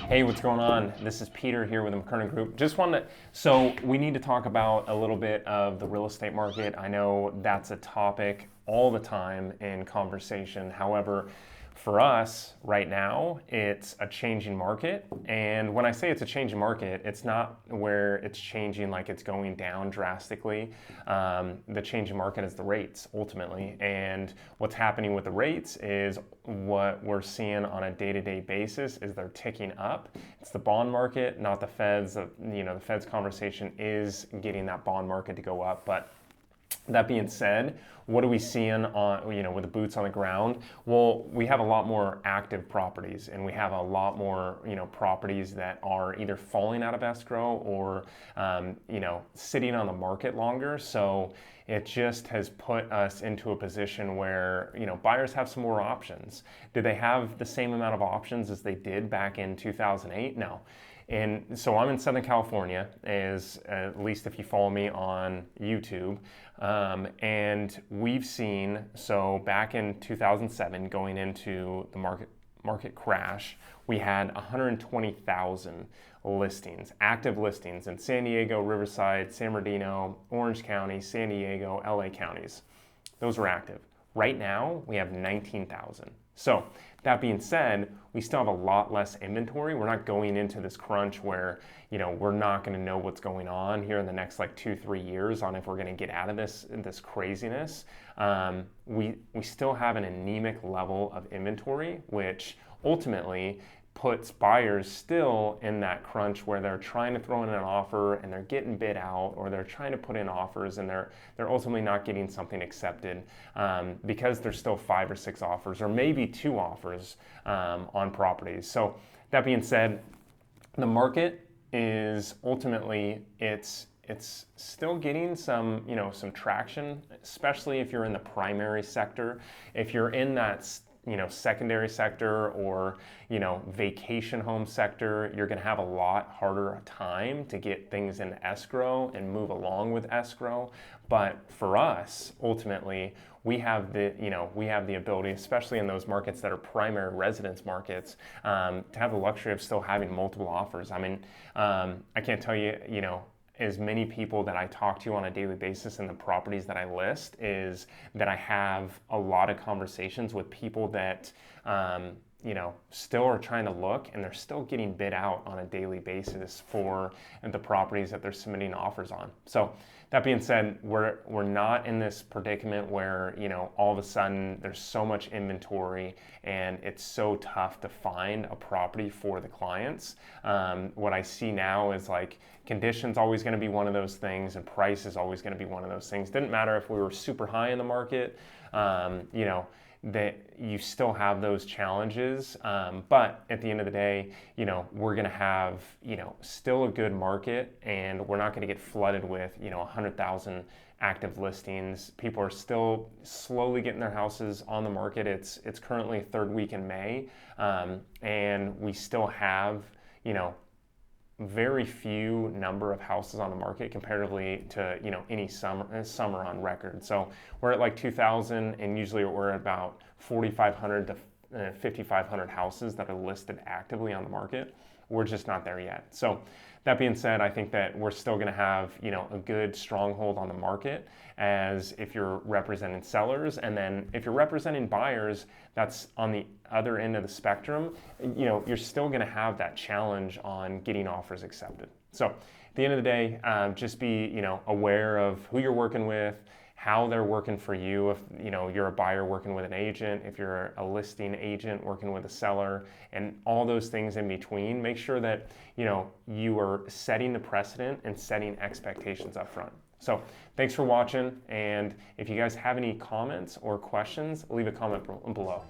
Hey, what's going on? This is Peter here with the McKernan Group. So we need to talk about a little bit of the real estate market. I know that's a topic all the time in conversation. However, for us right now, it's a changing market. And when I say it's a changing market, it's not where it's changing like it's going down drastically. The changing market is the rates ultimately. And what's happening with the rates is what we're seeing on a day-to-day basis is they're ticking up. It's the bond market, not the Feds. The Fed's conversation is getting that bond market to go up. But that being said, what are we seeing on, with the boots on the ground? Well, we have a lot more active properties, and we have a lot more, properties that are either falling out of escrow or, sitting on the market longer. So it just has put us into a position where, buyers have some more options. Did they have the same amount of options as they did back in 2008? No. And so I'm in Southern California, at least if you follow me on YouTube, and we've seen, so back in 2007, going into the market crash, we had 120,000 listings, active listings in San Diego, Riverside, San Bernardino, Orange County, San Diego, LA counties. Those were active. Right now, we have 19,000. So that being said, we still have a lot less inventory. We're not going into this crunch where, we're not going to know what's going on here in the next 2-3 years on if we're going to get out of this craziness. We still have an anemic level of inventory, which ultimately puts buyers still in that crunch where they're trying to throw in an offer and they're getting bid out, or they're trying to put in offers and they're ultimately not getting something accepted because there's still 5 or 6 offers or maybe 2 offers on properties. So that being said, the market is ultimately it's still getting some traction, especially if you're in the primary sector. If you're in that secondary sector or, vacation home sector, you're going to have a lot harder time to get things in escrow and move along with escrow. But for us, ultimately, we have the ability, especially in those markets that are primary residence markets, to have the luxury of still having multiple offers. I mean, I can't tell you, as many people that I talk to on a daily basis in the properties that I list, is that I have a lot of conversations with people that, still are trying to look, and they're still getting bid out on a daily basis for the properties that they're submitting offers on. So that being said, we're not in this predicament where, all of a sudden there's so much inventory and it's so tough to find a property for the clients. What I see now is conditions always going to be one of those things, and price is always going to be one of those things. Didn't matter if we were super high in the market, that you still have those challenges. But at the end of the day, we're going to have, still a good market, and we're not going to get flooded with, 100,000 active listings. People are still slowly getting their houses on the market. It's currently 3rd week in May, and we still have, very few number of houses on the market comparatively to any summer on record. So we're at 2,000, and usually we're at about 4,500 to 5,500 houses that are listed actively on the market. We're just not there yet. So that being said, I think that we're still going to have a good stronghold on the market, as if you're representing sellers, and then if you're representing buyers, that's on the other end of the spectrum. You're still going to have that challenge on getting offers accepted. So at the end of the day, just be aware of who you're working with, how they're working for you. If you're a buyer working with an agent, if you're a listing agent working with a seller, and all those things in between, make sure that you are setting the precedent and setting expectations up front. So thanks for watching, and if you guys have any comments or questions, leave a comment below.